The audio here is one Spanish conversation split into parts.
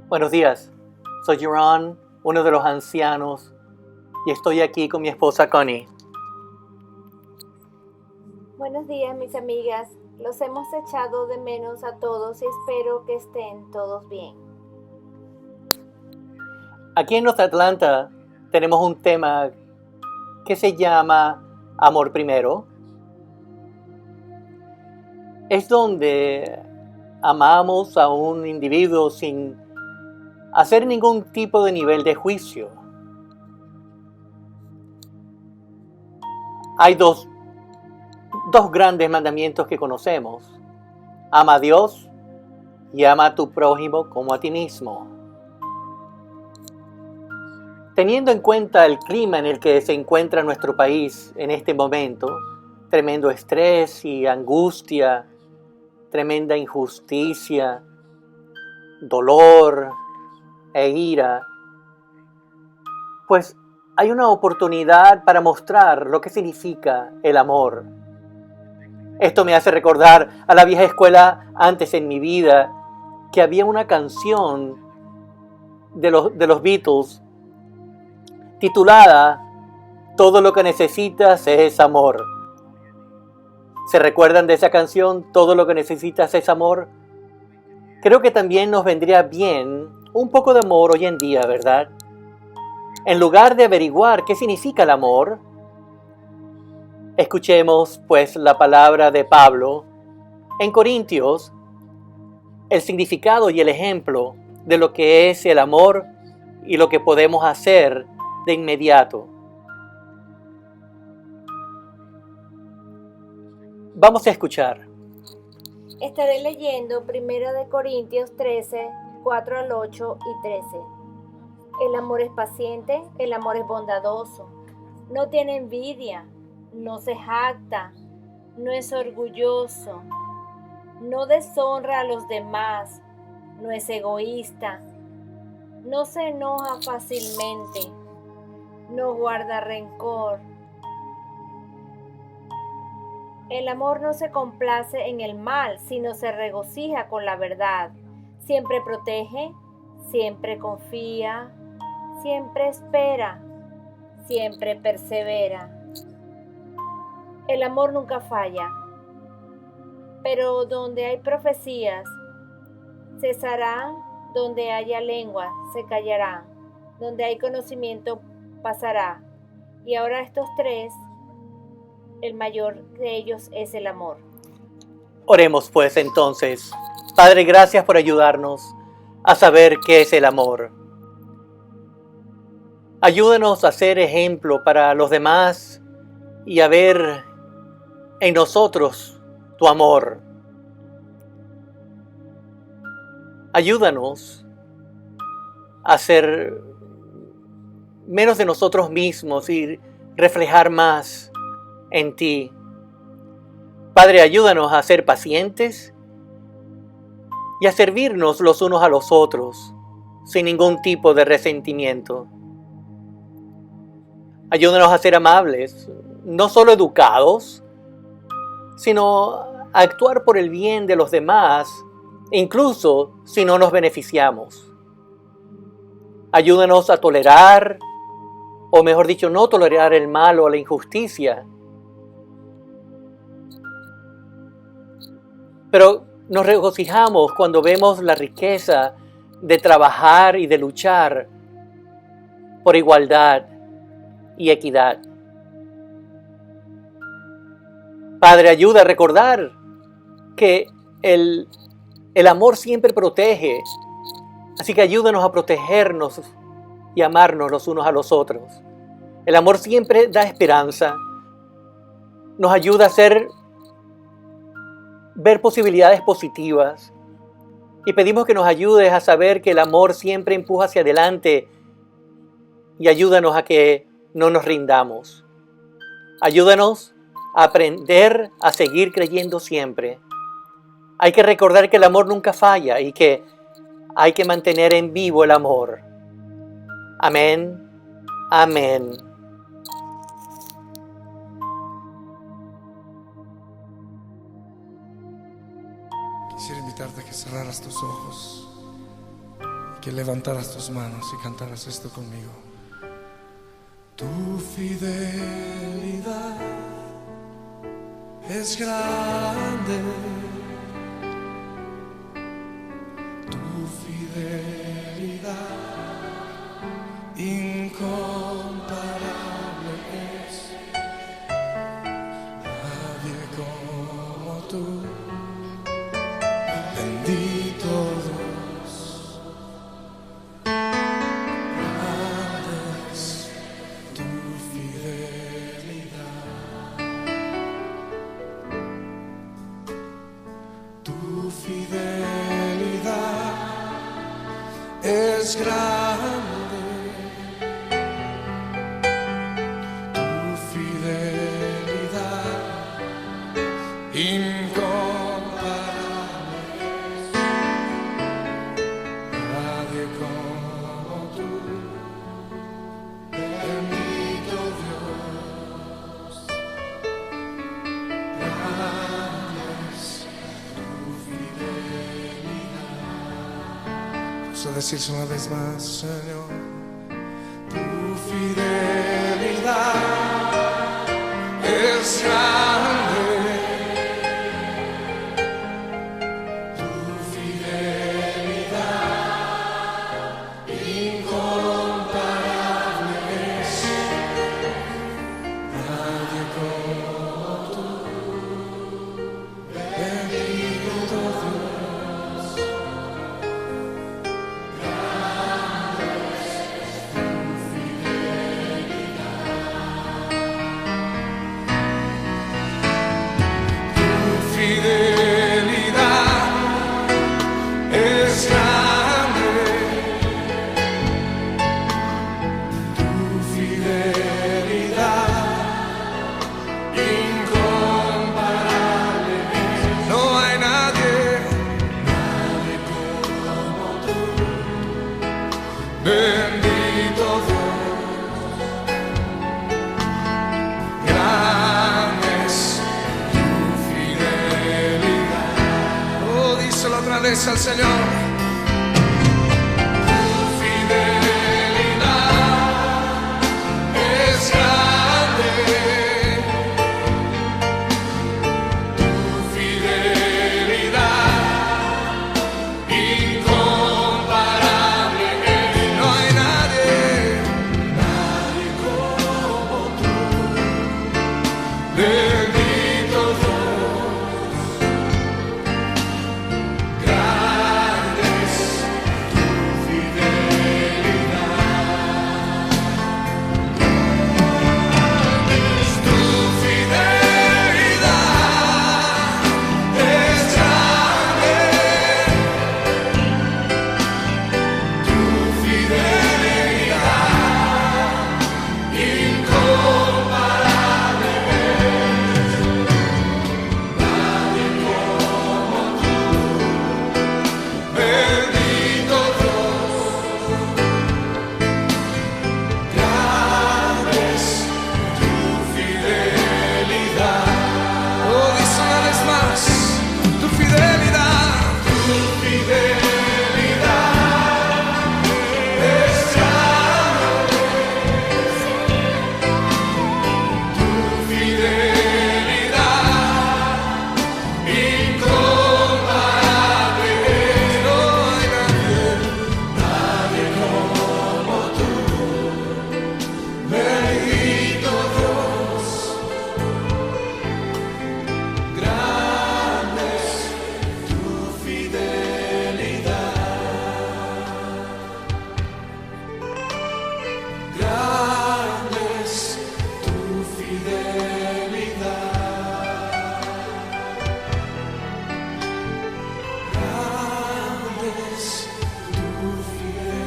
Buenos días, soy Jerón, uno de los ancianos, y estoy aquí con mi esposa Connie. Buenos días, mis amigas. Los hemos echado de menos a todos y espero que estén todos bien. Aquí en North Atlanta tenemos un tema que se llama Amor Primero. Es donde amamos a un individuo sin hacer ningún tipo de nivel de juicio. Hay dos grandes mandamientos que conocemos. Ama a Dios y ama a tu prójimo como a ti mismo. Teniendo en cuenta el clima en el que se encuentra nuestro país en este momento, tremendo estrés y angustia, tremenda injusticia, dolor e ira, pues hay una oportunidad para mostrar lo que significa el amor. Esto me hace recordar a la vieja escuela antes en mi vida, que había una canción de los Beatles titulada Todo lo que necesitas es amor. ¿Se recuerdan de esa canción? Todo lo que necesitas es amor. Creo que también nos vendría bien un poco de amor hoy en día, ¿verdad? En lugar de averiguar qué significa el amor, escuchemos pues la palabra de Pablo en Corintios, el significado y el ejemplo de lo que es el amor y lo que podemos hacer de inmediato. Vamos a escuchar. Estaré leyendo 1 Corintios 13, 4 al 8 y 13. El amor es paciente, el amor es bondadoso, no tiene envidia, no se jacta, no es orgulloso, no deshonra a los demás, no es egoísta, no se enoja fácilmente, no guarda rencor. El amor no se complace en el mal, sino se regocija con la verdad. Siempre protege, siempre confía, siempre espera, siempre persevera. El amor nunca falla, pero donde hay profecías, cesarán, donde haya lengua, se callarán, donde hay conocimiento, pasará. Y ahora estos tres, el mayor de ellos es el amor. Oremos pues entonces. Padre, gracias por ayudarnos a saber qué es el amor. Ayúdanos a ser ejemplo para los demás y a ver en nosotros tu amor. Ayúdanos a ser menos de nosotros mismos y reflejar más en ti. Padre, ayúdanos a ser pacientes y a servirnos los unos a los otros sin ningún tipo de resentimiento. Ayúdanos a ser amables, no solo educados, sino a actuar por el bien de los demás, incluso si no nos beneficiamos. Ayúdanos a tolerar, o mejor dicho, no tolerar el mal o la injusticia. Pero nos regocijamos cuando vemos la riqueza de trabajar y de luchar por igualdad y equidad. Padre, ayuda a recordar que el amor siempre protege, así que ayúdanos a protegernos y amarnos los unos a los otros. El amor siempre da esperanza, nos ayuda a ver posibilidades positivas y pedimos que nos ayudes a saber que el amor siempre empuja hacia adelante y ayúdanos a que no nos rindamos. Ayúdanos a aprender a seguir creyendo siempre. Hay que recordar que el amor nunca falla y que hay que mantener en vivo el amor. Amén. Amén. Quisiera invitarte a que cerraras tus ojos que levantaras tus manos y cantaras esto conmigo. Tu fidelidad es grande, tu fidelidad incomparable es. Nadie como tú, bendito Dios. Grande es tu fidelidad. Tu fidelidad es grande. Tu fidelidad incomparable es. Nadie como tú, bendito Dios. Grande es tu fidelidad. Vamos a decirse una vez más, Señor. Tu fidelidad es grande. Tu fidelidad incomparable es. Nadie como tú, bendito Dios. Grande es tu fidelidad. Tu fidelidad es grande. Tu fidelidad incomparable es. No hay nadie como tú, bendito Dios. Grande es tu fidelidad. Oh, díselo otra vez al Señor. Tu fidelidad es grande. Tu fidelidad incomparable es. No hay nadie como tú, bendito Dios. Grande es tu fidelidad. Tu fidelidad es grande. Tu fidelidad incomparable es. Nadie como tú, bendito Dios. Grande es tu fidelidad. Oh, dice una vez más, tu fidelidad. Tu fidelidad es grande. Tu fidelidad incomparable es. No hay nadie como tú, bendito Dios. Grande es tu fidelidad. Grande es tu fidelidad. Grande es tu fidelidad.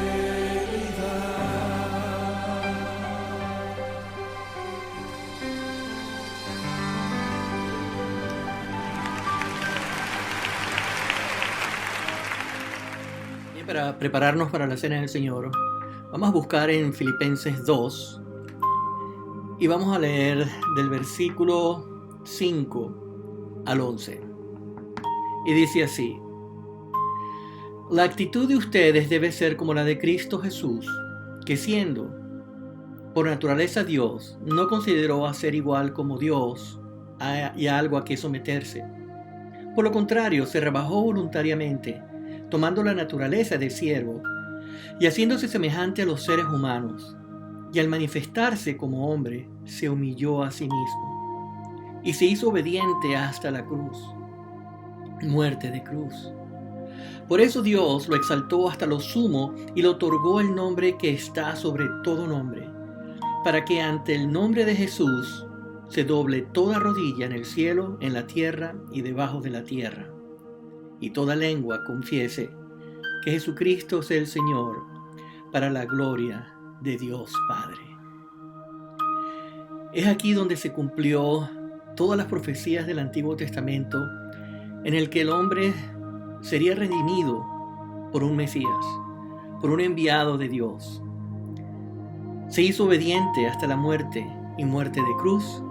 Bien, para prepararnos para la cena del Señor, vamos a buscar en Filipenses 2 y vamos a leer del versículo 5 al 11. Y dice así: La actitud de ustedes debe ser como la de Cristo Jesús, que siendo por naturaleza Dios, no consideró a ser igual como Dios y algo a que someterse. Por lo contrario, se rebajó voluntariamente, tomando la naturaleza de siervo y haciéndose semejante a los seres humanos. Y al manifestarse como hombre, se humilló a sí mismo y se hizo obediente hasta la cruz, muerte de cruz. Por eso Dios lo exaltó hasta lo sumo y le otorgó el nombre que está sobre todo nombre, para que ante el nombre de Jesús se doble toda rodilla en el cielo, en la tierra y debajo de la tierra, y toda lengua confiese que Jesucristo es el Señor, para la gloria de Dios Padre. Es aquí donde se cumplió todas las profecías del Antiguo Testamento, en el que el hombre sería redimido por un Mesías, por un enviado de Dios. Se hizo obediente hasta la muerte y muerte de cruz,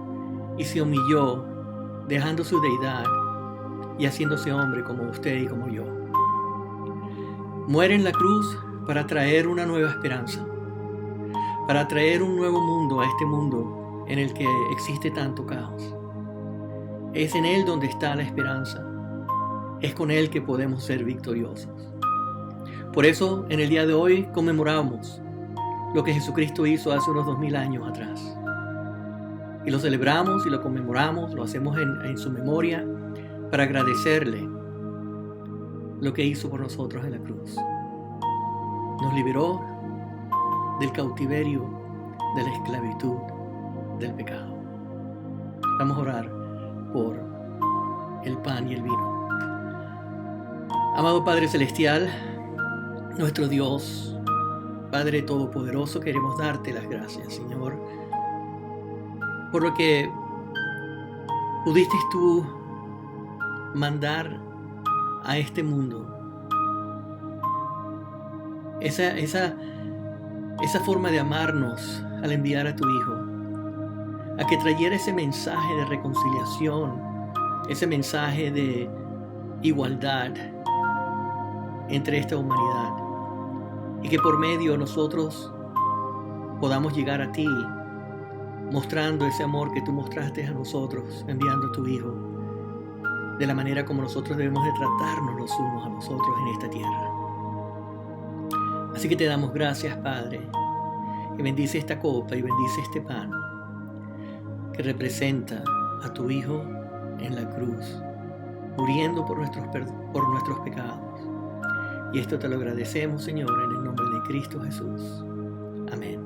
y se humilló, dejando su deidad y haciéndose hombre como usted y como yo. Muere en la cruz para traer una nueva esperanza, para traer un nuevo mundo a este mundo en el que existe tanto caos. Es en Él donde está la esperanza. Es con Él que podemos ser victoriosos. Por eso, en el día de hoy conmemoramos lo que Jesucristo hizo hace unos 2000 años atrás. Y lo celebramos y lo conmemoramos, lo hacemos en su memoria para agradecerle lo que hizo por nosotros en la cruz. Nos liberó del cautiverio, de la esclavitud, del pecado. Vamos a orar por el pan y el vino. Amado Padre Celestial, nuestro Dios, Padre Todopoderoso, queremos darte las gracias, Señor, por lo que pudiste tú mandar a este mundo esa forma de amarnos al enviar a tu Hijo, a que trayera ese mensaje de reconciliación, ese mensaje de igualdad entre esta humanidad, y que por medio nosotros podamos llegar a ti, mostrando ese amor que tú mostraste a nosotros, enviando a tu Hijo, de la manera como nosotros debemos de tratarnos los unos a los otros en esta tierra. Así que te damos gracias, Padre, y bendice esta copa y bendice este pan que representa a tu Hijo en la cruz, muriendo por nuestros pecados. Y esto te lo agradecemos, Señor, en el nombre de Cristo Jesús. Amén.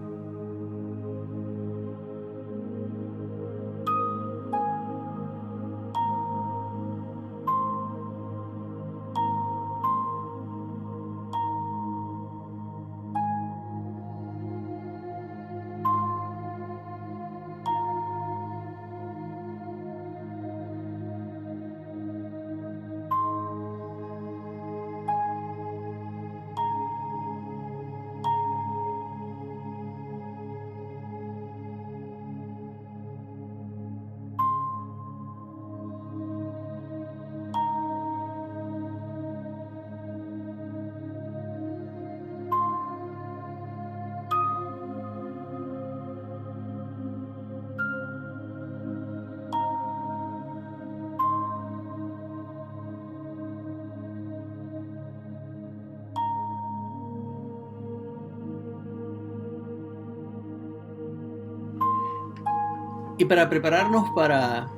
Y para prepararnos para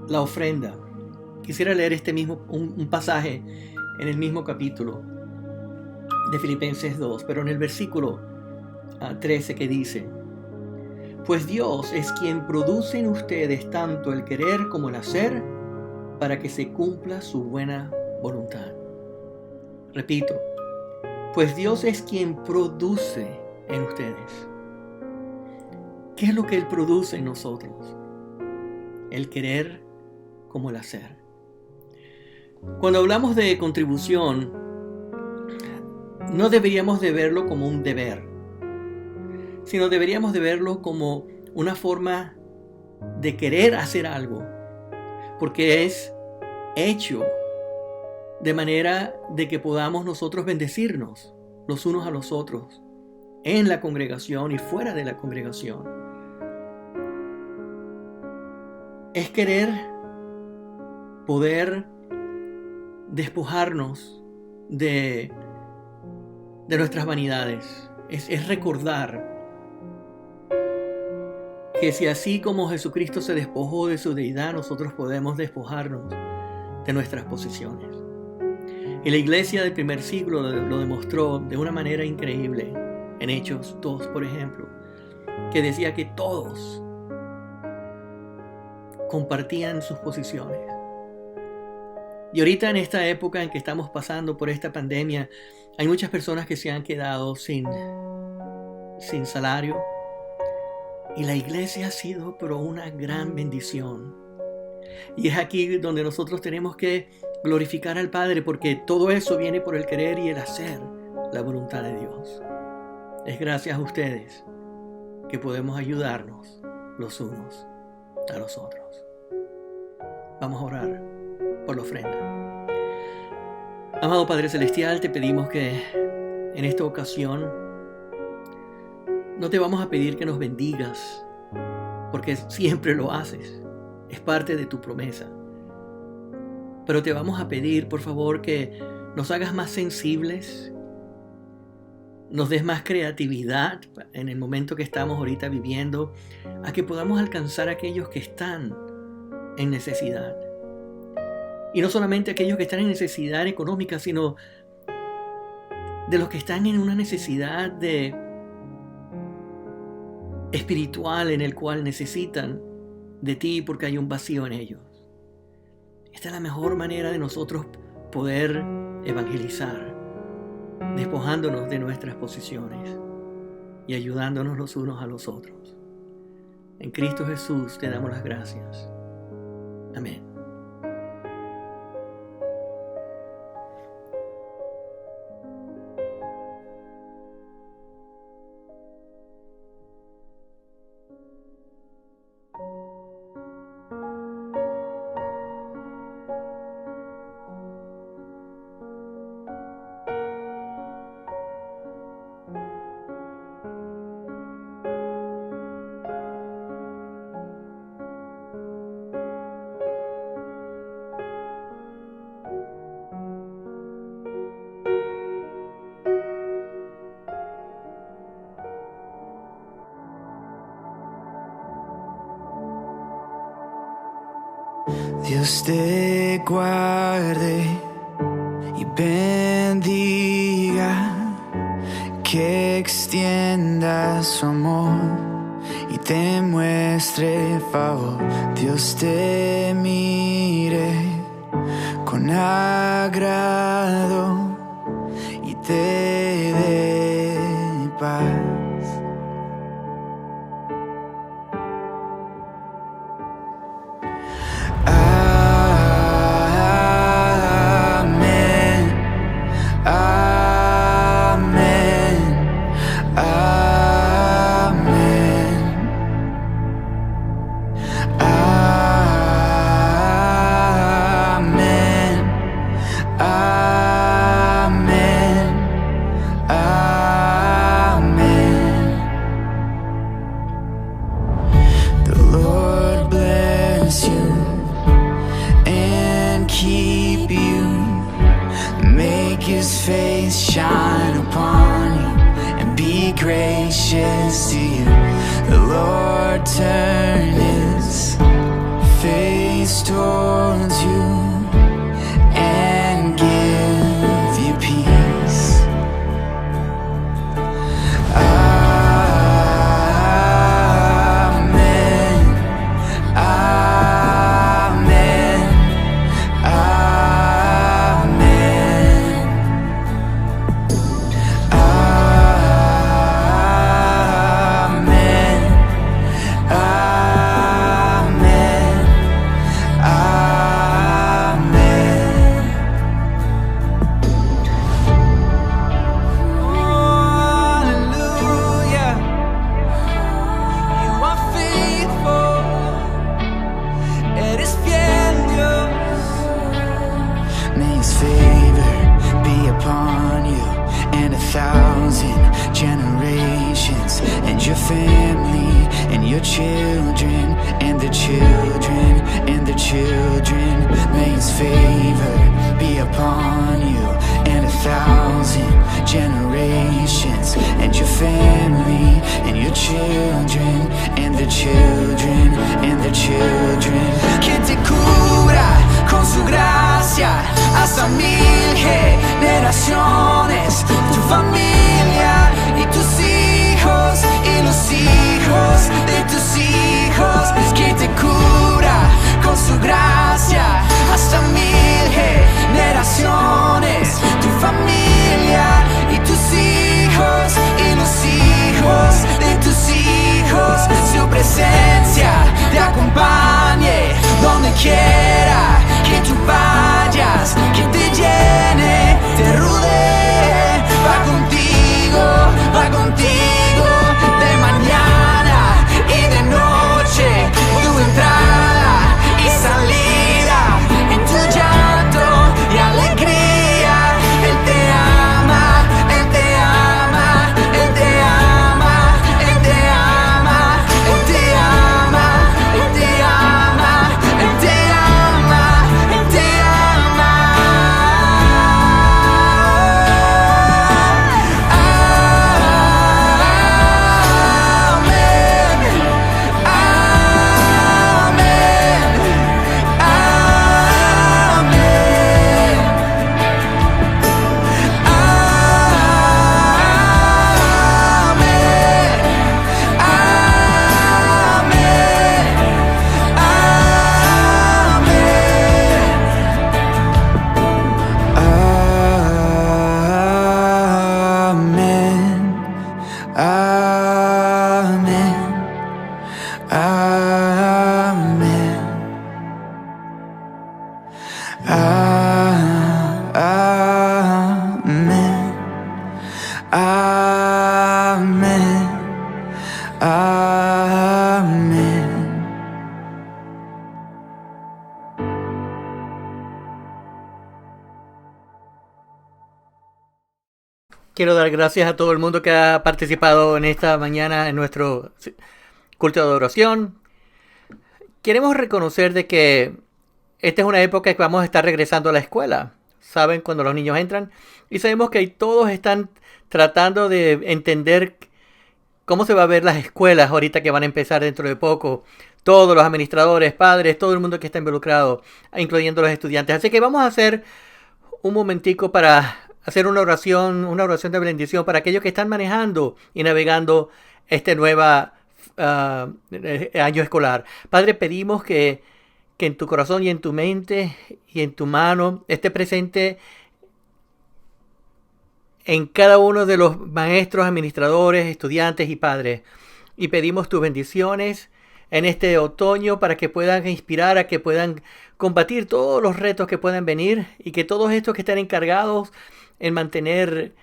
la ofrenda, quisiera leer un pasaje en el mismo capítulo de Filipenses 2, pero en el versículo 13, que dice: pues Dios es quien produce en ustedes tanto el querer como el hacer para que se cumpla su buena voluntad. Repito, pues Dios es quien produce en ustedes. ¿Qué es lo que Él produce en nosotros? El querer como el hacer. Cuando hablamos de contribución, no deberíamos de verlo como un deber, sino deberíamos de verlo como una forma de querer hacer algo, porque es hecho de manera de que podamos nosotros bendecirnos los unos a los otros en la congregación y fuera de la congregación. Es querer poder despojarnos de nuestras vanidades. Es recordar que si así como Jesucristo se despojó de su deidad, nosotros podemos despojarnos de nuestras posesiones. Y la iglesia del primer siglo lo demostró de una manera increíble en Hechos 2, por ejemplo, que decía que todos compartían sus posiciones. Y ahorita en esta época en que estamos pasando por esta pandemia, hay muchas personas que se han quedado sin salario. Y la iglesia ha sido pero una gran bendición. Y es aquí donde nosotros tenemos que glorificar al Padre, porque todo eso viene por el querer y el hacer la voluntad de Dios. Es gracias a ustedes que podemos ayudarnos los unos a los otros. Vamos a orar por la ofrenda. Amado Padre Celestial, te pedimos que en esta ocasión no te vamos a pedir que nos bendigas, porque siempre lo haces. Es parte de tu promesa. Pero te vamos a pedir, por favor, que nos hagas más sensibles, nos des más creatividad en el momento que estamos ahorita viviendo, a que podamos alcanzar a aquellos que están en necesidad. Y no solamente aquellos que están en necesidad económica, sino de los que están en una necesidad espiritual en el cual necesitan de ti porque hay un vacío en ellos. Esta es la mejor manera de nosotros poder evangelizar, despojándonos de nuestras posiciones y ayudándonos los unos a los otros. En Cristo Jesús te damos las gracias. Amén. Dios te guarde y bendiga, que extienda su amor y te muestre favor. Dios te mire con agrado y te dé paz. His face shine upon you and be gracious to you. The Lord turn his face towards you and give you peace. Amen. Amen. your children and the children and the children. May His favor be upon you and 1,000 generations, and your family and your children and the children and the children. Que te cubra con su gracia hasta 1000 generaciones, tu familia y tus hijos y los hijos de tus hijos. Que te cubra con su gracia hasta 1000 generaciones, tu familia y tus hijos y los hijos de tus hijos. Su presencia te acompañe donde quiera que tú vayas, que te llene, te rodee, va contigo de mañana y de noche, tu entrada y salida, en tu llanto y alegría. Él te ama, Él te ama, Él te ama, Él te ama, Él te ama, Él te ama, Él te ama, Él te ama. Quiero dar gracias a todo el mundo que ha participado en esta mañana en nuestro culto de adoración. Queremos reconocer de que esta es una época que vamos a estar regresando a la escuela. Saben, cuando los niños entran, y sabemos que todos están tratando de entender cómo se va a ver las escuelas ahorita que van a empezar dentro de poco. Todos los administradores, padres, todo el mundo que está involucrado, incluyendo los estudiantes. Así que vamos a hacer un momentico para hacer una oración de bendición para aquellos que están manejando y navegando este nuevo año escolar. Padre, pedimos que en tu corazón y en tu mente y en tu mano esté presente en cada uno de los maestros, administradores, estudiantes y padres. Y pedimos tus bendiciones en este otoño para que puedan inspirar, a que puedan combatir todos los retos que puedan venir, y que todos estos que están encargados en mantener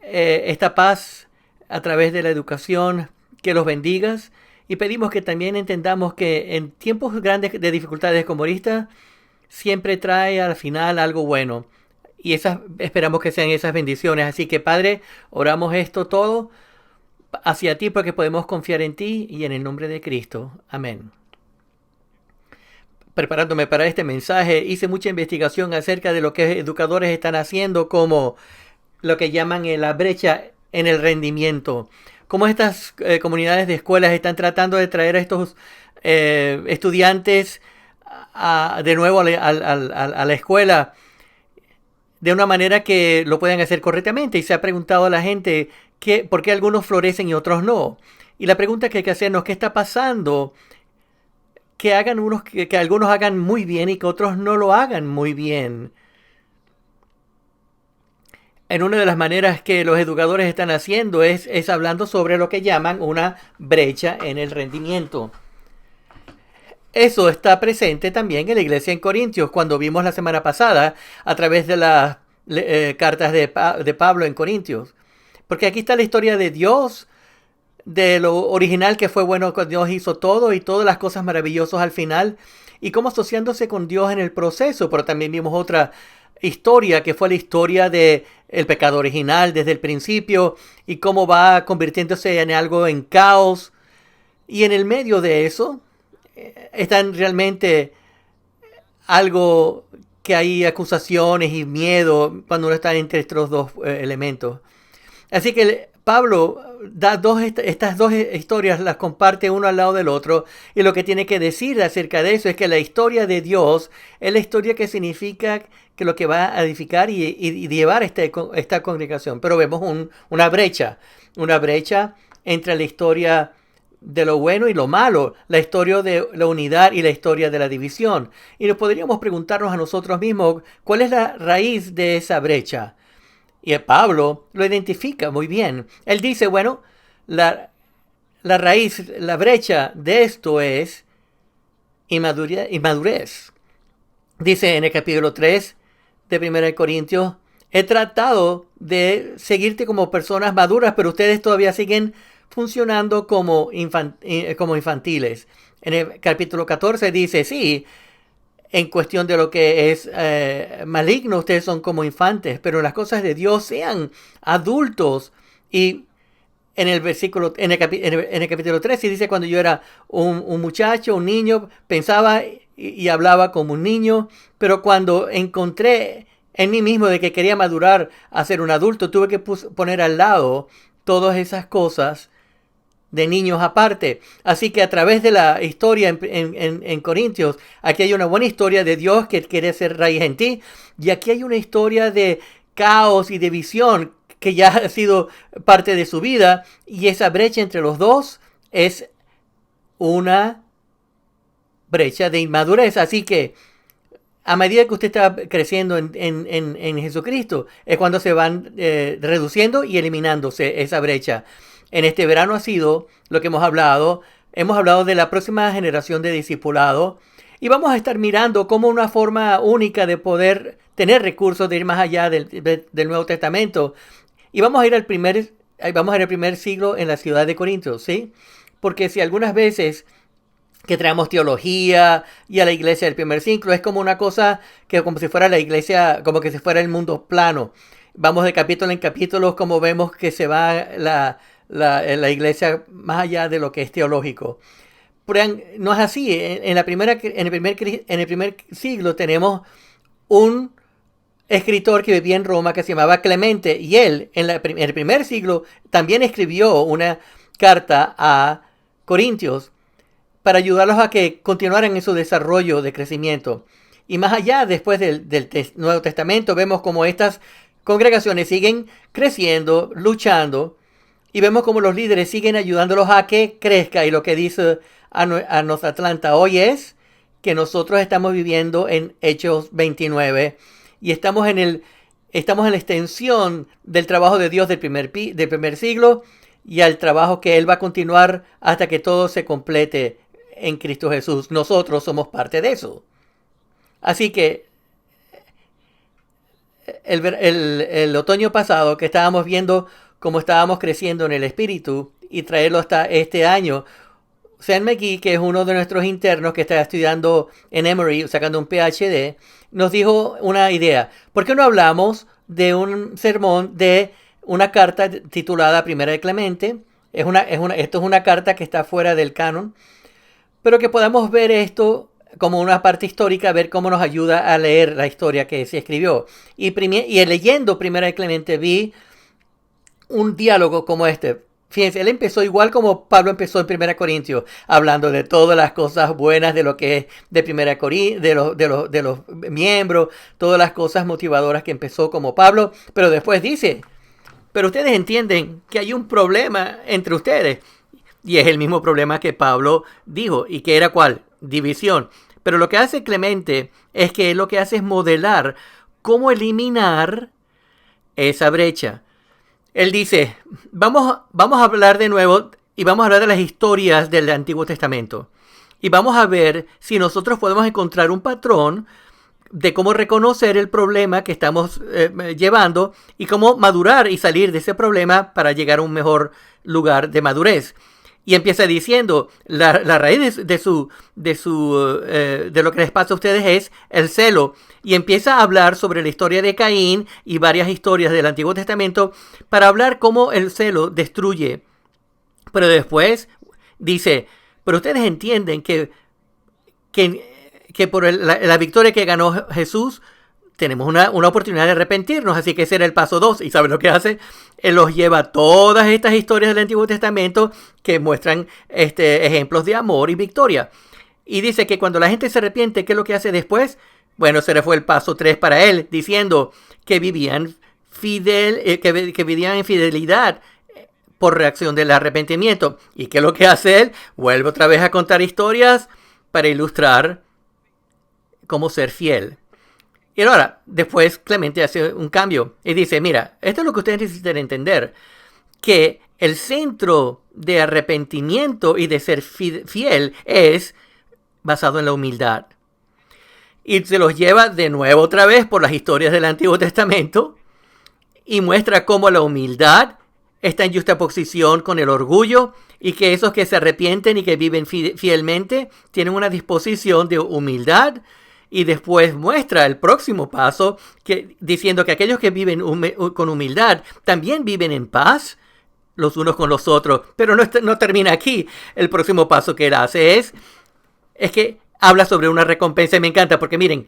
esta paz a través de la educación, que los bendigas. Y pedimos que también entendamos que en tiempos grandes de dificultades como esta, siempre trae al final algo bueno. Y esperamos que sean esas bendiciones. Así que, Padre, oramos esto todo hacia ti porque podemos confiar en ti y en el nombre de Cristo. Amén. Preparándome para este mensaje, hice mucha investigación acerca de lo que educadores están haciendo, como lo que llaman la brecha en el rendimiento. Cómo estas comunidades de escuelas están tratando de traer a estos estudiantes de nuevo a la escuela de una manera que lo puedan hacer correctamente. Y se ha preguntado a la gente por qué algunos florecen y otros no. Y la pregunta que hay que hacernos, ¿qué está pasando? Que algunos hagan muy bien y que otros no lo hagan muy bien. En una de las maneras que los educadores están haciendo es hablando sobre lo que llaman una brecha en el rendimiento. Eso está presente también en la iglesia en Corintios, cuando vimos la semana pasada a través de las cartas de Pablo en Corintios. Porque aquí está la historia de Dios, de lo original que fue bueno cuando Dios hizo todo y todas las cosas maravillosas al final, y cómo asociándose con Dios en el proceso. Pero también vimos otra historia que fue la historia de el pecado original desde el principio y cómo va convirtiéndose en algo en caos Y en el medio de eso están realmente algo que hay acusaciones y miedo cuando uno está entre estos dos elementos. Así que Pablo da estas dos historias, las comparte uno al lado del otro, y lo que tiene que decir acerca de eso es que la historia de Dios es la historia que significa que lo que va a edificar y llevar esta congregación. Pero vemos una brecha entre la historia de lo bueno y lo malo, la historia de la unidad y la historia de la división. Y nos podríamos preguntarnos a nosotros mismos, ¿cuál es la raíz de esa brecha? Y Pablo lo identifica muy bien. Él dice, bueno, la raíz, la brecha de esto es inmadurez. Dice en el capítulo 3 de 1 Corintios, he tratado de seguirte como personas maduras, pero ustedes todavía siguen funcionando como infantiles. En el capítulo 14 dice, sí, en cuestión de lo que es maligno, ustedes son como infantes, pero en las cosas de Dios sean adultos. Y en el capítulo 13 dice, cuando yo era un muchacho, un niño, pensaba y hablaba como un niño, pero cuando encontré en mí mismo de que quería madurar a ser un adulto, tuve que poner al lado todas esas cosas de niños aparte. Así que a través de la historia en Corintios, aquí hay una buena historia de Dios que quiere hacer raíz en ti, y aquí hay una historia de caos y de visión que ya ha sido parte de su vida, y esa brecha entre los dos es una brecha de inmadurez. Así que a medida que usted está creciendo en Jesucristo, es cuando se van reduciendo y eliminándose esa brecha. En este verano ha sido lo que hemos hablado de la próxima generación de discipulado, y vamos a estar mirando como una forma única de poder tener recursos de ir más allá del Nuevo Testamento. Y vamos a ir al primer siglo en la ciudad de Corinto, ¿sí? Porque si algunas veces que traemos teología y a la iglesia del primer siglo es como una cosa que como si fuera la iglesia, como que si fuera el mundo plano. Vamos de capítulo en capítulo, como vemos que se va la iglesia más allá de lo que es teológico. Pero no es así. En el primer siglo tenemos un escritor que vivía en Roma que se llamaba Clemente, y él en el primer siglo también escribió una carta a Corintios para ayudarlos a que continuaran en su desarrollo de crecimiento. Y más allá, después del Nuevo Testamento, vemos como estas congregaciones siguen creciendo, luchando, y vemos como los líderes siguen ayudándolos a que crezca. Y lo que dice a North Atlanta hoy es que nosotros estamos viviendo en Hechos 29 y estamos en la extensión del trabajo de Dios del primer siglo y al trabajo que Él va a continuar hasta que todo se complete en Cristo Jesús. Nosotros somos parte de eso. Así que el otoño pasado, que estábamos viendo cómo estábamos creciendo en el espíritu, y traerlo hasta este año, Sam McGee, que es uno de nuestros internos que está estudiando en Emory, sacando un PhD, nos dijo una idea. ¿Por qué no hablamos de un sermón de una carta titulada Primera de Clemente? Esto es una carta que está fuera del canon, pero que podamos ver esto como una parte histórica, ver cómo nos ayuda a leer la historia que se escribió. Y leyendo Primera de Clemente vi un diálogo como este. Fíjense, él empezó igual como Pablo empezó en 1 Corintios, hablando de todas las cosas buenas de lo que es de 1 Corintios, de los miembros, todas las cosas motivadoras que empezó como Pablo, pero después dice, pero ustedes entienden que hay un problema entre ustedes, y es el mismo problema que Pablo dijo, y que era ¿cuál? División. Pero lo que hace Clemente es que él lo que hace es modelar cómo eliminar esa brecha. Él dice, vamos a hablar de nuevo y vamos a hablar de las historias del Antiguo Testamento. Y vamos a ver si nosotros podemos encontrar un patrón de cómo reconocer el problema que estamos llevando y cómo madurar y salir de ese problema para llegar a un mejor lugar de madurez. Y empieza diciendo, la raíz de lo que les pasa a ustedes es el celo. Y empieza a hablar sobre la historia de Caín y varias historias del Antiguo Testamento para hablar cómo el celo destruye. Pero después Dice, pero ustedes entienden que por la victoria que ganó Jesús, tenemos una oportunidad de arrepentirnos, así que ese era el paso 2. ¿Y saben lo que hace? Él los lleva a todas estas historias del Antiguo Testamento que muestran ejemplos de amor y victoria. Y dice que cuando la gente se arrepiente, ¿qué es lo que hace después? Bueno, ese fue el paso 3 para él, diciendo que vivían que vivían en fidelidad por reacción del arrepentimiento. ¿Y qué es lo que hace él? Vuelve otra vez a contar historias para ilustrar cómo ser fiel. Y ahora, después Clemente hace un cambio y dice, mira, esto es lo que ustedes necesitan entender, que el centro de arrepentimiento y de ser fiel es basado en la humildad. Y se los lleva de nuevo otra vez por las historias del Antiguo Testamento y muestra cómo la humildad está en juxtaposición con el orgullo y que esos que se arrepienten y que viven fielmente tienen una disposición de humildad. Y después muestra el próximo paso diciendo que aquellos que viven con humildad también viven en paz los unos con los otros. Pero no termina aquí. El próximo paso que él hace es que habla sobre una recompensa. Y me encanta porque miren,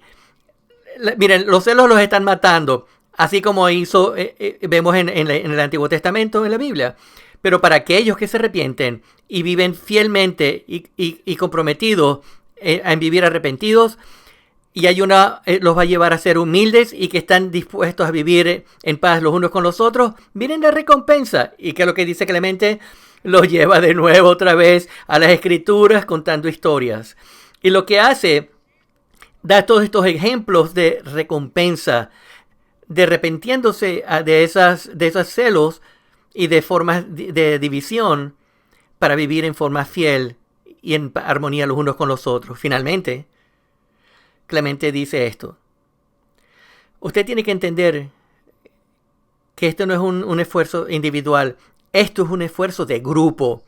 los celos los están matando. Así como vemos en el Antiguo Testamento, en la Biblia. Pero para aquellos que se arrepienten y viven fielmente y comprometidos en vivir arrepentidos, y los va a llevar a ser humildes y que están dispuestos a vivir en paz los unos con los otros, miren la recompensa. Y que lo que dice Clemente, los lleva de nuevo otra vez a las Escrituras contando historias. Y lo que hace, da todos estos ejemplos de recompensa, de arrepintiéndose de esos celos y de formas de división para vivir en forma fiel y en armonía los unos con los otros. Finalmente, Clemente dice esto. Usted tiene que entender que esto no es un esfuerzo individual. Esto es un esfuerzo de grupo.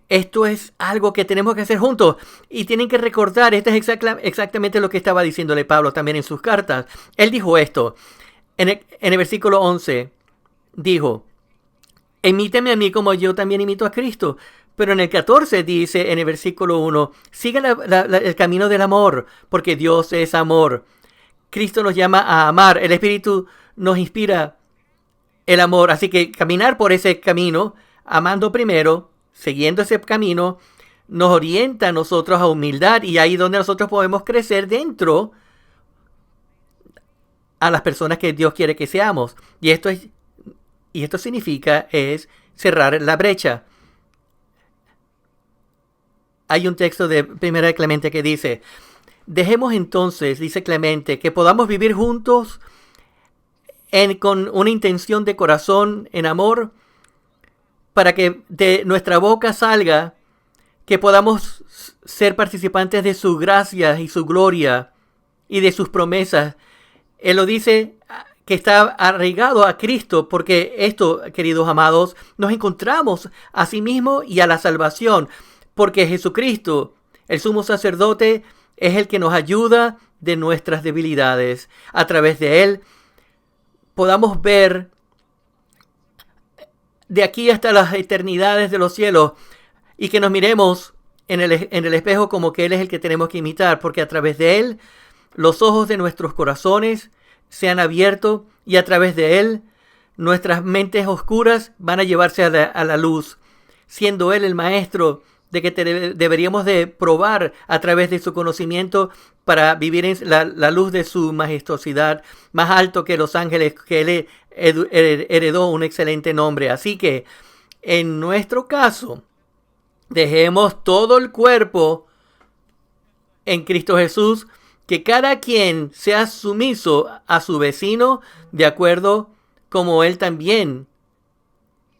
Esto es algo que tenemos que hacer juntos. Y tienen que recordar, esto es exactamente lo que estaba diciéndole Pablo también en sus cartas. Él dijo esto. En el versículo 11, dijo, imíteme a mí como yo también imito a Cristo. Pero en el 14 dice, en el versículo 1, sigan el camino del amor, porque Dios es amor. Cristo nos llama a amar. El Espíritu nos inspira el amor. Así que caminar por ese camino, amando primero, siguiendo ese camino, nos orienta a nosotros a humildad. Y ahí donde nosotros podemos crecer dentro a las personas que Dios quiere que seamos. Y esto significa es cerrar la brecha. Hay un texto de Primera de Clemente que dice, dejemos entonces, dice Clemente, que podamos vivir juntos con una intención de corazón en amor, para que de nuestra boca salga que podamos ser participantes de su gracia y su gloria y de sus promesas. Él lo dice que está arraigado a Cristo, porque esto, queridos amados, nos encontramos a sí mismo y a la salvación. Porque Jesucristo, el sumo sacerdote, es el que nos ayuda de nuestras debilidades. A través de él podamos ver de aquí hasta las eternidades de los cielos y que nos miremos en el espejo como que él es el que tenemos que imitar. Porque a través de él los ojos de nuestros corazones se han abierto y a través de él nuestras mentes oscuras van a llevarse a la luz, siendo él el maestro de que deberíamos de probar a través de su conocimiento para vivir en la luz de su majestuosidad, más alto que los ángeles, que él heredó un excelente nombre. Así que, en nuestro caso, dejemos todo el cuerpo en Cristo Jesús, que cada quien sea sumiso a su vecino, de acuerdo como él también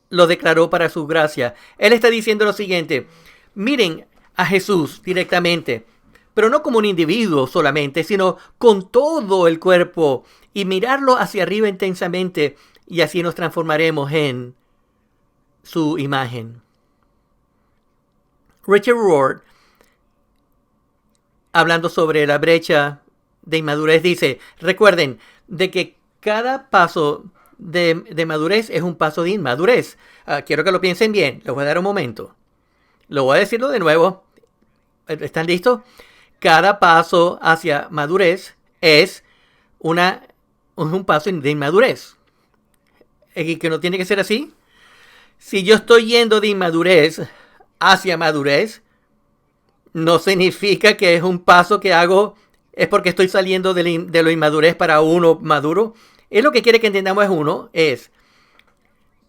lo declaró para su gracia. Él está diciendo lo siguiente: miren a Jesús directamente, pero no como un individuo solamente, sino con todo el cuerpo, y mirarlo hacia arriba intensamente, y así nos transformaremos en su imagen. Richard Rohr, hablando sobre la brecha de inmadurez, dice: recuerden de que cada paso de madurez es un paso de inmadurez. Quiero que lo piensen bien, les voy a dar un momento. Lo voy a decirlo de nuevo. ¿Están listos? Cada paso hacia madurez es un paso de inmadurez. ¿Y que no tiene que ser así? Si yo estoy yendo de inmadurez hacia madurez, no significa que es un paso que hago, es porque estoy saliendo de lo inmadurez para uno maduro. Es lo que quiere que entendamos es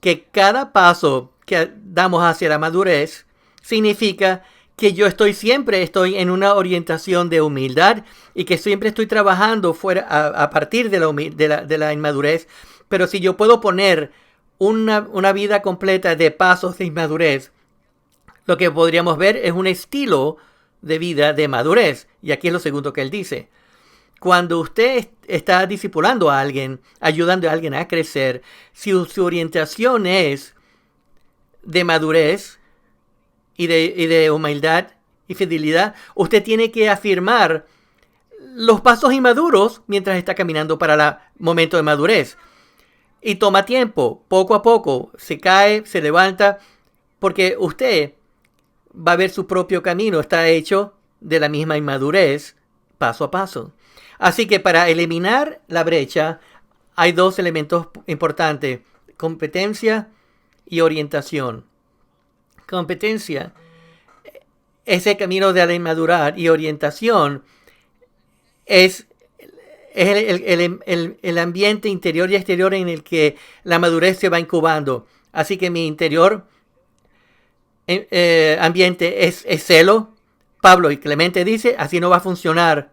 que cada paso que damos hacia la madurez significa que yo siempre estoy en una orientación de humildad y que siempre estoy trabajando a partir de la inmadurez. Pero si yo puedo poner una vida completa de pasos de inmadurez, lo que podríamos ver es un estilo de vida de madurez. Y aquí es lo segundo que él dice. Cuando usted está discipulando a alguien, ayudando a alguien a crecer, si su orientación es de madurez y de humildad y fidelidad, usted tiene que afirmar los pasos inmaduros mientras está caminando para el momento de madurez. Y toma tiempo, poco a poco, se cae, se levanta, porque usted va a ver su propio camino, está hecho de la misma inmadurez, paso a paso. Así que para eliminar la brecha, hay dos elementos importantes: competencia y orientación. Competencia es el camino de la inmadurez y orientación es el ambiente interior y exterior en el que la madurez se va incubando. Así que mi interior ambiente es celo. Pablo y Clemente dice, así no va a funcionar.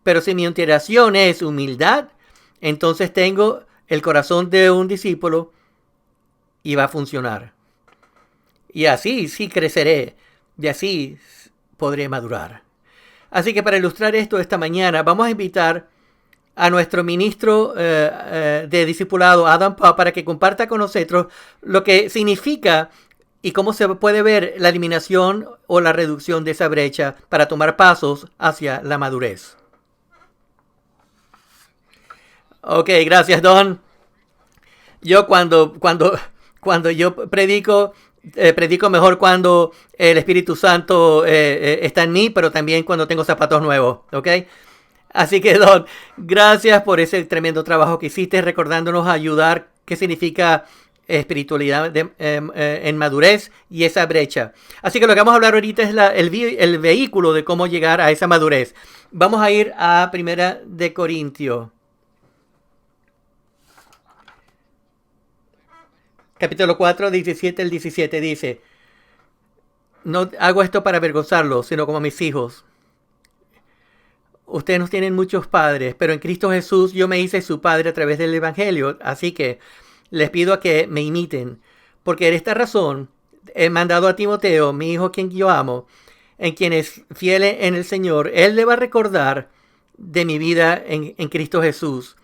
Pero si mi interacción es humildad, entonces tengo el corazón de un discípulo y va a funcionar. Y así sí creceré, y así podré madurar. Así que para ilustrar esto esta mañana, vamos a invitar a nuestro ministro de discipulado, Adam Pau, para que comparta con nosotros lo que significa y cómo se puede ver la eliminación o la reducción de esa brecha para tomar pasos hacia la madurez. Ok, gracias, Don. Yo cuando yo predico mejor cuando el Espíritu Santo está en mí, pero también cuando tengo zapatos nuevos, ¿ok? Así que, Don, gracias por ese tremendo trabajo que hiciste, recordándonos ayudar qué significa espiritualidad en madurez y esa brecha. Así que lo que vamos a hablar ahorita es el vehículo de cómo llegar a esa madurez. Vamos a ir a 1 Corintios. Capítulo 4, 17 al 17 dice: no hago esto para avergonzarlos, sino como a mis hijos. Ustedes no tienen muchos padres, pero en Cristo Jesús yo me hice su padre a través del Evangelio. Así que les pido a que me imiten. Porque por esta razón he mandado a Timoteo, mi hijo, quien yo amo, en quien es fiel en el Señor. Él le va a recordar de mi vida en Cristo Jesús,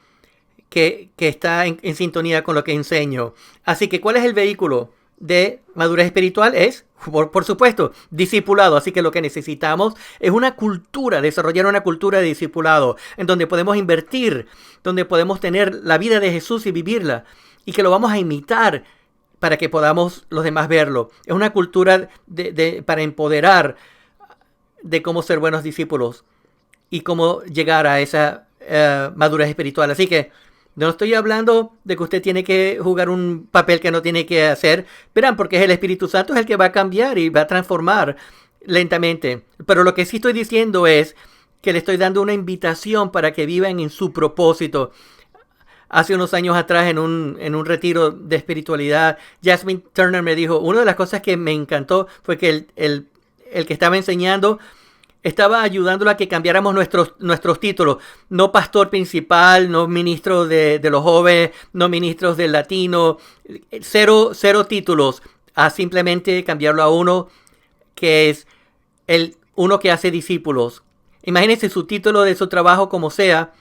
que está en sintonía con lo que enseño. Así que, ¿cuál es el vehículo de madurez espiritual? Es, por supuesto, discipulado. Así que lo que necesitamos es una cultura, desarrollar una cultura de discipulado, en donde podemos invertir, donde podemos tener la vida de Jesús y vivirla, y que lo vamos a imitar para que podamos los demás verlo. Es una cultura para empoderar de cómo ser buenos discípulos y cómo llegar a esa madurez espiritual. Así que no estoy hablando de que usted tiene que jugar un papel que no tiene que hacer. Verán, porque es el Espíritu Santo es el que va a cambiar y va a transformar lentamente. Pero lo que sí estoy diciendo es que le estoy dando una invitación para que vivan en su propósito. Hace unos años atrás, en un retiro de espiritualidad, Jasmine Turner me dijo, una de las cosas que me encantó fue que el que estaba enseñando estaba ayudándola a que cambiáramos nuestros títulos. No pastor principal, no ministro de los jóvenes, no ministros del latino. Cero títulos. A simplemente cambiarlo a uno que es uno que hace discípulos. Imagínense su título de su trabajo como sea,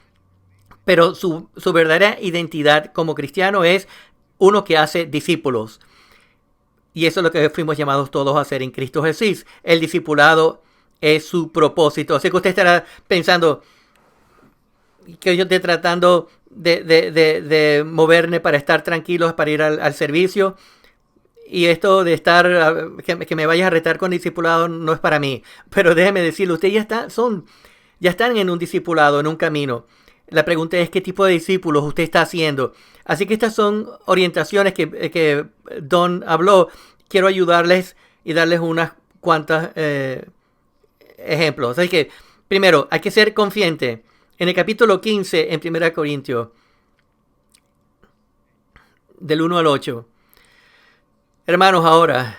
pero su verdadera identidad como cristiano es uno que hace discípulos. Y eso es lo que fuimos llamados todos a hacer en Cristo Jesús. El discipulado es su propósito. Así que usted estará pensando que yo estoy tratando de moverme para estar tranquilos, para ir al servicio. Y esto de estar, que me vayas a retar con discipulado no es para mí. Pero déjeme decirle, ustedes ya están en un discipulado, en un camino. La pregunta es qué tipo de discípulos usted está haciendo. Así que estas son orientaciones que Don habló. Quiero ayudarles y darles unas cuantas ejemplos. Así que, primero, hay que ser confiante. En el capítulo 15, en 1 Corintios, del 1 al 8. Hermanos, ahora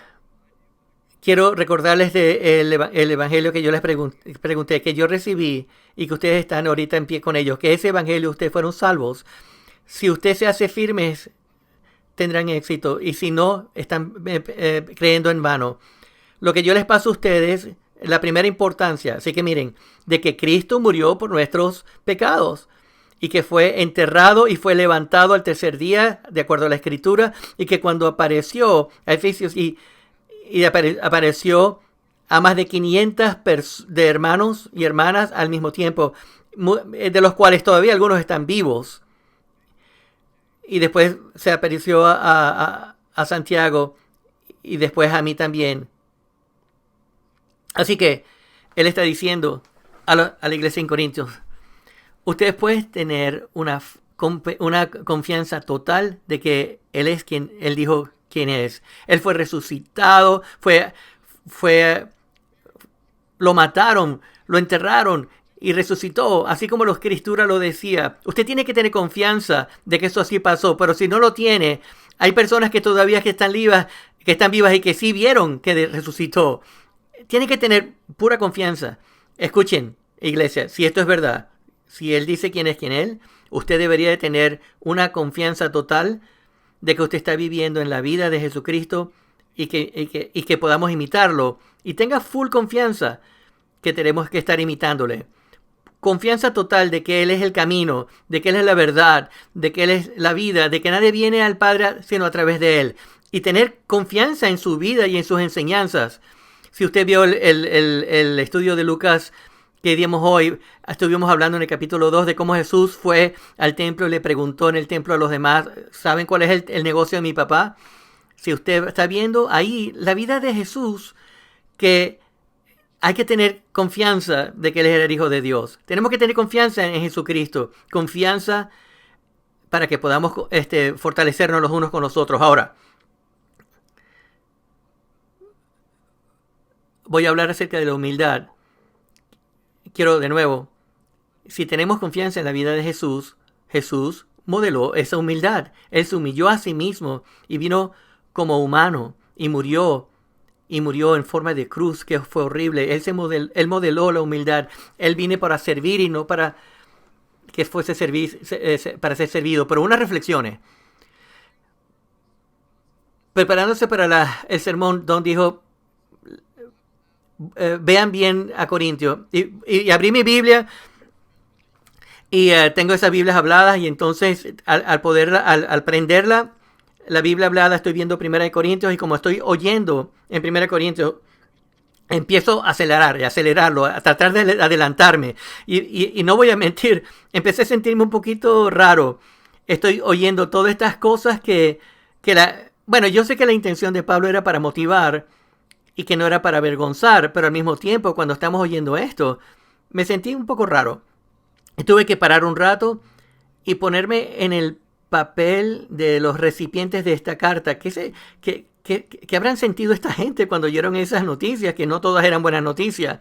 quiero recordarles el evangelio que yo les pregunté, que yo recibí y que ustedes están ahorita en pie con ellos, que ese evangelio ustedes fueron salvos. Si usted se hace firmes, tendrán éxito, y si no, están creyendo en vano. Lo que yo les paso a ustedes, la primera importancia, así que miren, de que Cristo murió por nuestros pecados, y que fue enterrado y fue levantado al tercer día, de acuerdo a la Escritura, y que cuando apareció a Efesios apareció a más de 500 de hermanos y hermanas al mismo tiempo, de los cuales todavía algunos están vivos. Y después se apareció a Santiago y después a mí también. Así que él está diciendo a la iglesia en Corintios, ustedes pueden tener una confianza total de que Él es quien Él dijo quién es. Él fue resucitado, lo mataron, lo enterraron y resucitó, así como la Escritura lo decía. Usted tiene que tener confianza de que eso así pasó, pero si no lo tiene, hay personas que todavía están vivas y que sí vieron que resucitó. Tiene que tener pura confianza. Escuchen, iglesia, si esto es verdad, si Él dice quién es Él, usted debería de tener una confianza total de que usted está viviendo en la vida de Jesucristo y que podamos imitarlo. Y tenga full confianza que tenemos que estar imitándole. Confianza total de que Él es el camino, de que Él es la verdad, de que Él es la vida, de que nadie viene al Padre sino a través de Él. Y tener confianza en su vida y en sus enseñanzas. Si usted vio el estudio de Lucas que dimos hoy, estuvimos hablando en el capítulo 2 de cómo Jesús fue al templo y le preguntó en el templo a los demás, ¿saben cuál es el negocio de mi papá? Si usted está viendo ahí la vida de Jesús, que hay que tener confianza de que Él es el Hijo de Dios. Tenemos que tener confianza en Jesucristo, confianza para que podamos fortalecernos los unos con los otros. Ahora, voy a hablar acerca de la humildad. Quiero de nuevo, si tenemos confianza en la vida de Jesús, Jesús modeló esa humildad. Él se humilló a sí mismo y vino como humano y murió en forma de cruz, que fue horrible. Él modeló la humildad. Él vino para servir y no para que fuese para ser servido. Pero unas reflexiones. Preparándose para el sermón, Don dijo, vean bien a Corintios. Y abrí mi Biblia y tengo esas Biblias habladas, y entonces al prenderla, la Biblia hablada, estoy viendo 1 Corintios, y como estoy oyendo en 1 Corintios, empiezo a acelerarlo, a tratar de adelantarme. Y no voy a mentir, empecé a sentirme un poquito raro. Estoy oyendo todas estas cosas bueno, yo sé que la intención de Pablo era para motivar y que no era para avergonzar, pero al mismo tiempo, cuando estamos oyendo esto, me sentí un poco raro. Tuve que parar un rato y ponerme en el papel de los recipientes de esta carta. ¿Qué habrán sentido esta gente cuando oyeron esas noticias? Que no todas eran buenas noticias.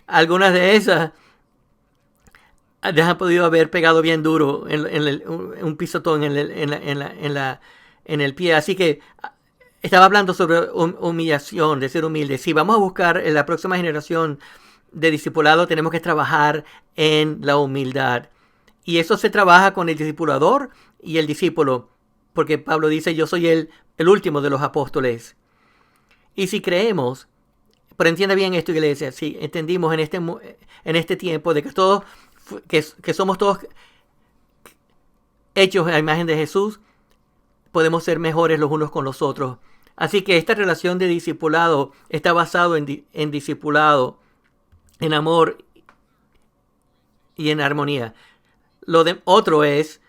Algunas de esas les han podido haber pegado bien duro un pisotón en el pie. Así que estaba hablando sobre humillación, de ser humilde. Si vamos a buscar en la próxima generación de discipulado, tenemos que trabajar en la humildad. Y eso se trabaja con el discipulador y el discípulo, porque Pablo dice, yo soy el último de los apóstoles. Y si creemos, pero entienda bien esto, iglesia, si entendimos en este tiempo de que todos, que somos todos hechos a la imagen de Jesús, podemos ser mejores los unos con los otros. Así que esta relación de discipulado está basado en discipulado, en amor y en armonía. Otro es,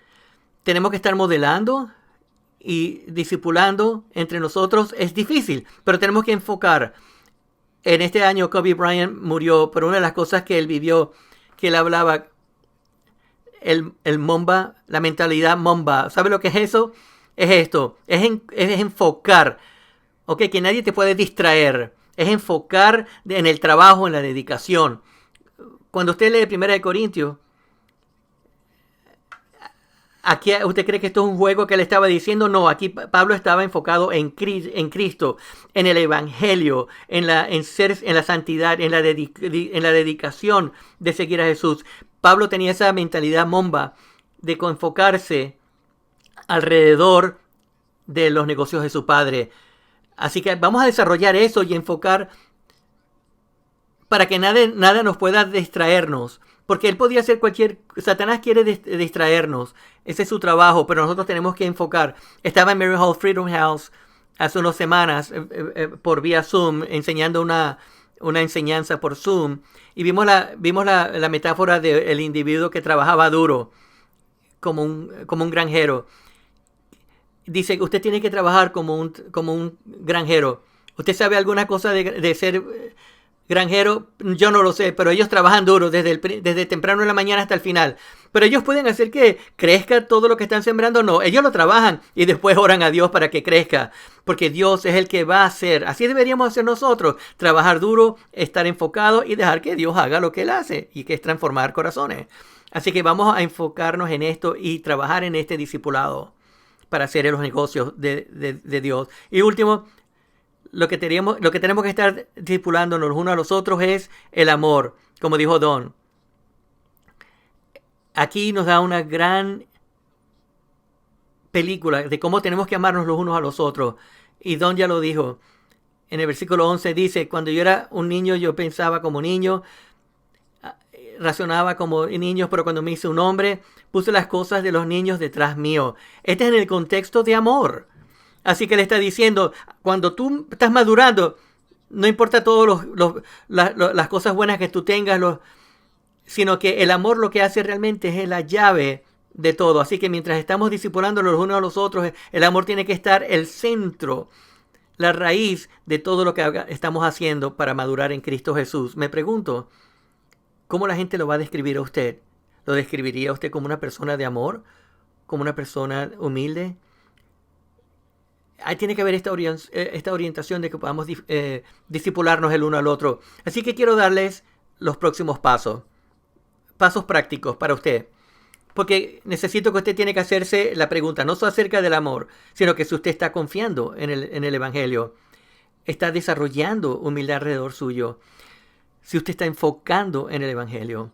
tenemos que estar modelando y discipulando entre nosotros es difícil, pero tenemos que enfocar. En este año Kobe Bryant murió, pero una de las cosas que él vivió, que él hablaba, el Mamba, la mentalidad Mamba. ¿Sabe lo que es eso? Es esto, es enfocar. Ok, que nadie te puede distraer. Es enfocar en el trabajo, en la dedicación. Cuando usted lee 1 Corintios, aquí ¿usted cree que esto es un juego que le estaba diciendo? No, aquí Pablo estaba enfocado en Cristo, en el Evangelio, en la santidad, en la dedicación de seguir a Jesús. Pablo tenía esa mentalidad Mamba de enfocarse alrededor de los negocios de su padre. Así que vamos a desarrollar eso y enfocar para que nada nos pueda distraernos. Porque él podía hacer Satanás quiere distraernos. Ese es su trabajo, pero nosotros tenemos que enfocar. Estaba en Mary Hall Freedom House hace unas semanas por vía Zoom, enseñando una enseñanza por Zoom. Y vimos la metáfora del individuo que trabajaba duro, como un granjero. Dice que usted tiene que trabajar como un granjero. ¿Usted sabe alguna cosa de ser granjero? Yo no lo sé, pero ellos trabajan duro desde temprano en la mañana hasta el final. Pero ellos pueden hacer que crezca todo lo que están sembrando. No, ellos lo trabajan y después oran a Dios para que crezca. Porque Dios es el que va a hacer. Así deberíamos hacer nosotros. Trabajar duro, estar enfocados y dejar que Dios haga lo que Él hace. Y que es transformar corazones. Así que vamos a enfocarnos en esto y trabajar en este discipulado para hacer los negocios de Dios. Y último, lo que tenemos que estar discipulándonos los unos a los otros es el amor, como dijo Don. Aquí nos da una gran película de cómo tenemos que amarnos los unos a los otros. Y Don ya lo dijo. En el versículo 11 dice, cuando yo era un niño yo pensaba como niño, razonaba como niños, pero cuando me hice un hombre, puse las cosas de los niños detrás mío. Este es en el contexto de amor. Así que le está diciendo, cuando tú estás madurando, no importa todas las cosas buenas que tú tengas, sino que el amor lo que hace realmente es la llave de todo. Así que mientras estamos discipulando los unos a los otros, el amor tiene que estar el centro, la raíz de todo lo que estamos haciendo para madurar en Cristo Jesús. Me pregunto, ¿cómo la gente lo va a describir a usted? ¿Lo describiría a usted como una persona de amor? ¿Como una persona humilde? Ahí tiene que haber esta orientación de que podamos discipularnos el uno al otro. Así que quiero darles los próximos pasos. Pasos prácticos para usted. Porque necesito que usted tiene que hacerse la pregunta, no solo acerca del amor, sino que si usted está confiando en el Evangelio, está desarrollando humildad alrededor suyo, si usted está enfocando en el Evangelio.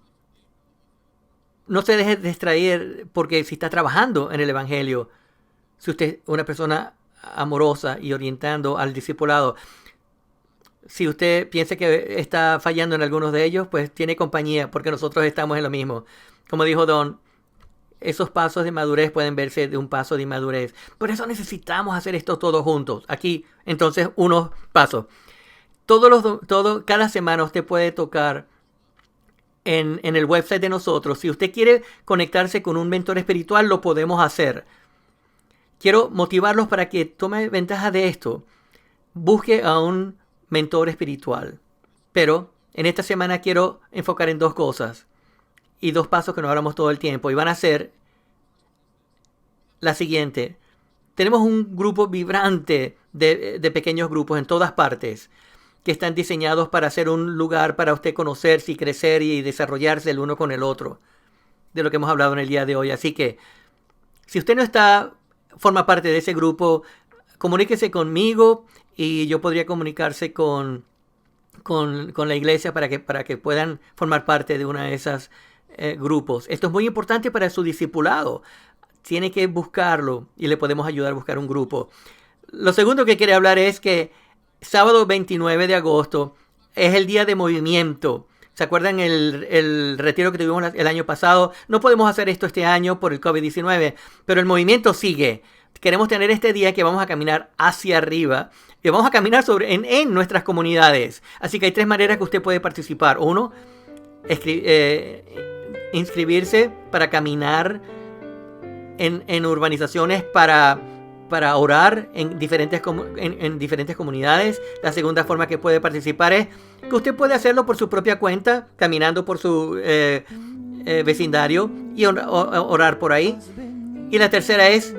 No se deje distraer porque si está trabajando en el Evangelio, si usted es una persona amorosa y orientando al discipulado, si usted piensa que está fallando en algunos de ellos, pues tiene compañía porque nosotros estamos en lo mismo. Como dijo Don, esos pasos de madurez pueden verse de un paso de inmadurez. Por eso necesitamos hacer esto todos juntos. Aquí, entonces, unos pasos. Cada semana usted puede tocar en el website de nosotros. Si usted quiere conectarse con un mentor espiritual, lo podemos hacer. Quiero motivarlos para que tome ventaja de esto. Busque a un mentor espiritual. Pero en esta semana quiero enfocar en dos cosas. Y dos pasos que nos hablamos todo el tiempo. Y van a ser la siguiente. Tenemos un grupo vibrante de pequeños grupos en todas partes que están diseñados para ser un lugar para usted conocerse y crecer y desarrollarse el uno con el otro. De lo que hemos hablado en el día de hoy. Así que, si usted no forma parte de ese grupo, comuníquese conmigo y yo podría comunicarse con la iglesia para que puedan formar parte de una de esas grupos. Esto es muy importante para su discipulado. Tiene que buscarlo y le podemos ayudar a buscar un grupo. Lo segundo que quiere hablar es que sábado 29 de agosto es el día de movimiento. ¿Se acuerdan el retiro que tuvimos el año pasado? No podemos hacer esto este año por el COVID-19, pero el movimiento sigue. Queremos tener este día que vamos a caminar hacia arriba y vamos a caminar en nuestras comunidades. Así que hay 3 maneras que usted puede participar. 1, inscribirse para caminar en urbanizaciones para para orar en diferentes comunidades. La segunda forma que puede participar es que usted puede hacerlo por su propia cuenta, caminando por su vecindario y orar por ahí. Y la tercera es,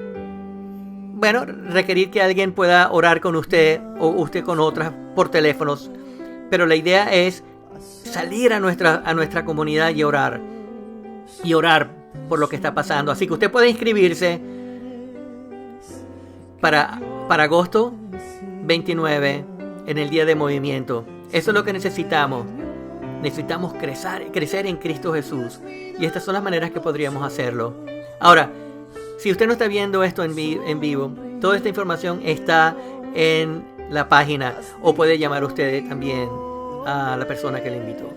bueno, requerir que alguien pueda orar con usted o usted con otras por teléfonos. Pero la idea es salir a nuestra comunidad y orar por lo que está pasando. Así que usted puede inscribirse para agosto 29 en el Día de Movimiento. Eso es lo que necesitamos. Necesitamos crecer en Cristo Jesús. Y estas son las maneras que podríamos hacerlo. Ahora, si usted no está viendo esto en vivo, toda esta información está en la página. O puede llamar usted también a la persona que le invitó.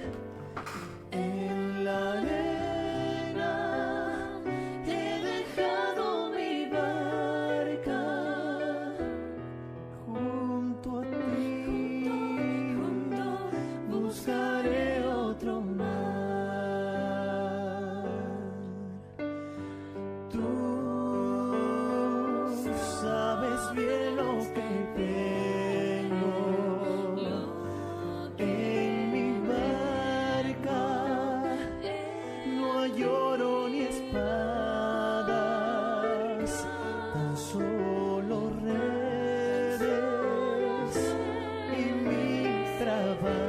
Solo redes y mi trabajo.